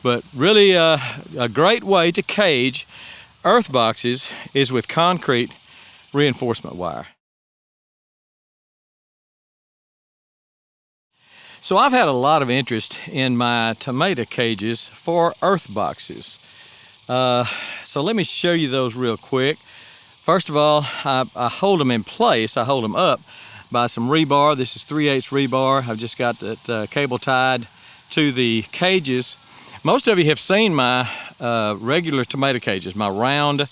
But really a great way to cage earth boxes is with concrete reinforcement wire. So I've had a lot of interest in my tomato cages for earth boxes. So let me show you those real quick. First of all, I hold them in place. I hold them up by some rebar. This is 3/8 rebar. I've just got that cable tied to the cages. Most of you have seen my regular tomato cages, my round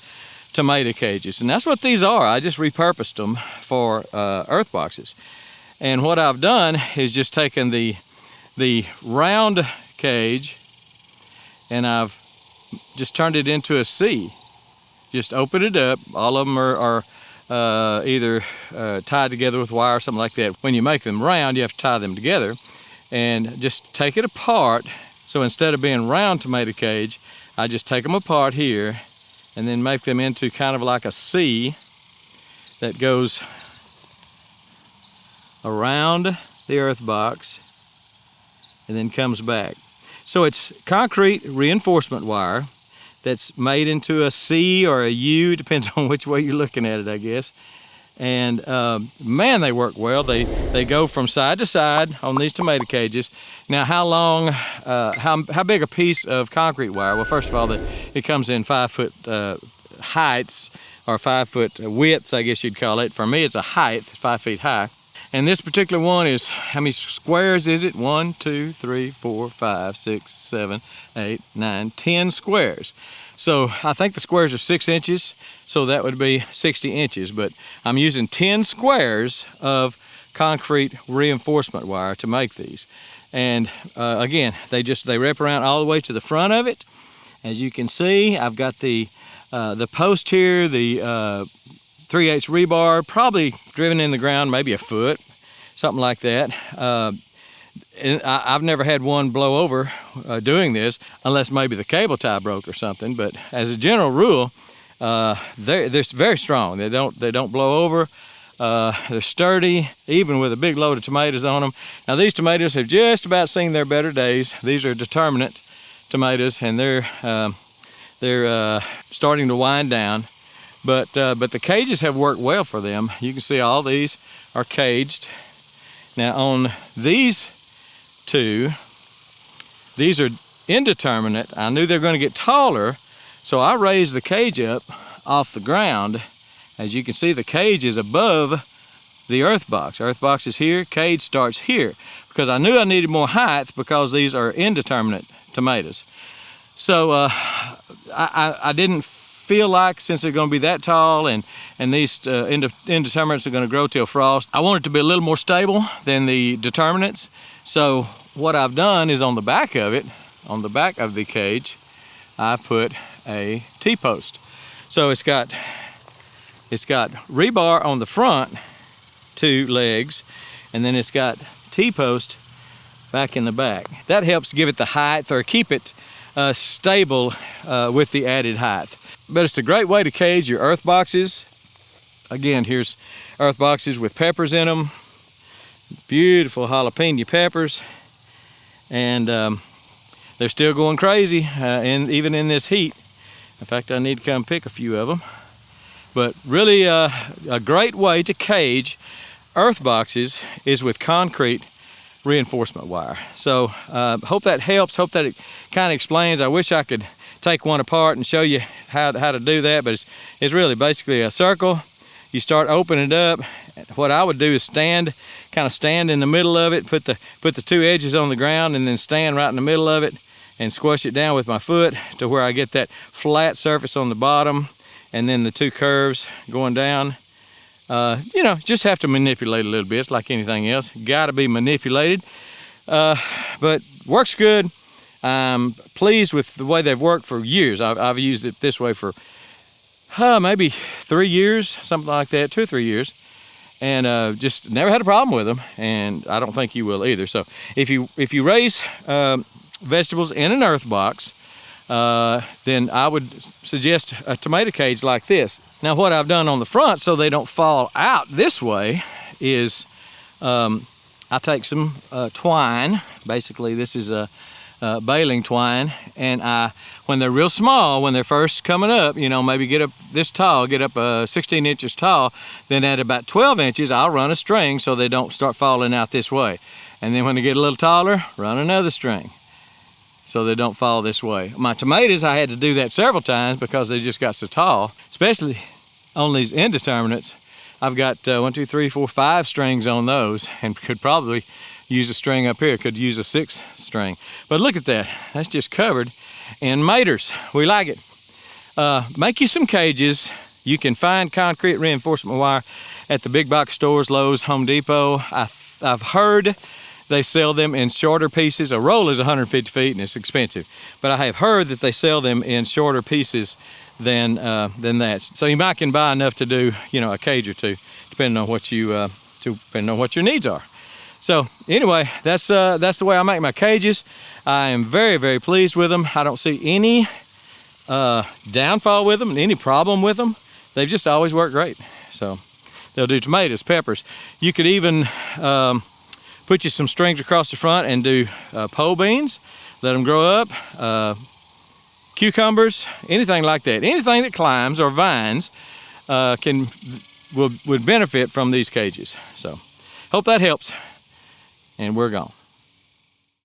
tomato cages, and that's what these are. I just repurposed them for earth boxes. And what I've done is just taken the round cage and I've just turned it into a C. Just open it up. All of them are either tied together with wire or something like that. When you make them round, you have to tie them together and just take it apart. So instead of being round tomato cage, I just take them apart here and then make them into kind of like a C that goes around the earth box and then comes back. So it's concrete reinforcement wire that's made into a C or a U, depends on which way you're looking at it, I guess. And man, they work well. They go from side to side on these tomato cages. Now, how long, how big a piece of concrete wire? Well, first of all, it comes in 5-foot heights, or 5-foot widths, I guess you'd call it. For me, it's a height, 5 feet high. And this particular one is, how many squares is it? 1, 2, 3, 4, 5, 6, 7, 8, 9, 10 squares. So I think the squares are 6 inches, so that would be 60 inches. But I'm using 10 squares of concrete reinforcement wire to make these. And again, they wrap around all the way to the front of it. As you can see, I've got the post here, the 3/8 rebar, probably driven in the ground, maybe a foot, something like that. And I've never had one blow over doing this, unless maybe the cable tie broke or something. But as a general rule, they're very strong. They don't blow over. They're sturdy, even with a big load of tomatoes on them. Now these tomatoes have just about seen their better days. These are determinate tomatoes, and they're starting to wind down. But the cages have worked well for them. You can see all these are caged. Now on these two, these are indeterminate. I knew they were going to get taller, so I raised the cage up off the ground. As you can see, the cage is above the earth box. Earth box is here, cage starts here, because I knew I needed more height because these are indeterminate tomatoes. So I didn't feel like, since they're going to be that tall and these indeterminates are going to grow till frost, I want it to be a little more stable than the determinates. So what I've done is on the back of it, on the back of the cage, I put a T-post. So it's got rebar on the front, 2 legs, and then it's got T-post back in the back. That helps give it the height, or keep it stable with the added height. But it's a great way to cage your earth boxes. Again, here's earth boxes with peppers in them. Beautiful jalapeno peppers. And they're still going crazy, even in this heat. In fact, I need to come pick a few of them. But really a great way to cage earth boxes is with concrete reinforcement wire. So hope that helps, hope that it kind of explains. I wish I could take one apart and show you how to do that, but it's really basically a circle. You start opening it up. What I would do is kind of stand in the middle of it, put the 2 edges on the ground, and then stand right in the middle of it and squash it down with my foot to where I get that flat surface on the bottom, and then the 2 curves going down. You know, just have to manipulate a little bit. It's like anything else, got to be manipulated. But works good. I'm pleased with the way they've worked for years. I've used it this way for maybe 3 years, something like that, 2 or 3 years, and just never had a problem with them, and I don't think you will either. So if you raise vegetables in an earth box, then I would suggest a tomato cage like this. Now what I've done on the front so they don't fall out this way is I take some twine. Basically this is a baling twine, and when they're real small, when they're first coming up, you know, maybe get up this tall, get up 16 inches tall, then at about 12 inches, I'll run a string so they don't start falling out this way. And then when they get a little taller, run another string so they don't fall this way. My tomatoes, I had to do that several times because they just got so tall, especially on these indeterminates. I've got 1, 2, 3, 4, 5 strings on those, and could probably use a string up here, could use a 6th string. But look at that, that's just covered in maters. We like it. Make you some cages. You can find concrete reinforcement wire at the big box stores, Lowe's, Home Depot. I've heard they sell them in shorter pieces. A roll is 150 feet and it's expensive, but I have heard that they sell them in shorter pieces than that. So you might can buy enough to do, you know, a cage or two, depending on what you depending on what your needs are. So anyway, that's the way I make my cages. I am very, very pleased with them. I don't see any downfall with them, any problem with them. They've just always worked great. So they'll do tomatoes, peppers. You could even put you some strings across the front and do pole beans, let them grow up, cucumbers, anything like that. Anything that climbs or vines would benefit from these cages. So hope that helps, and we're gone.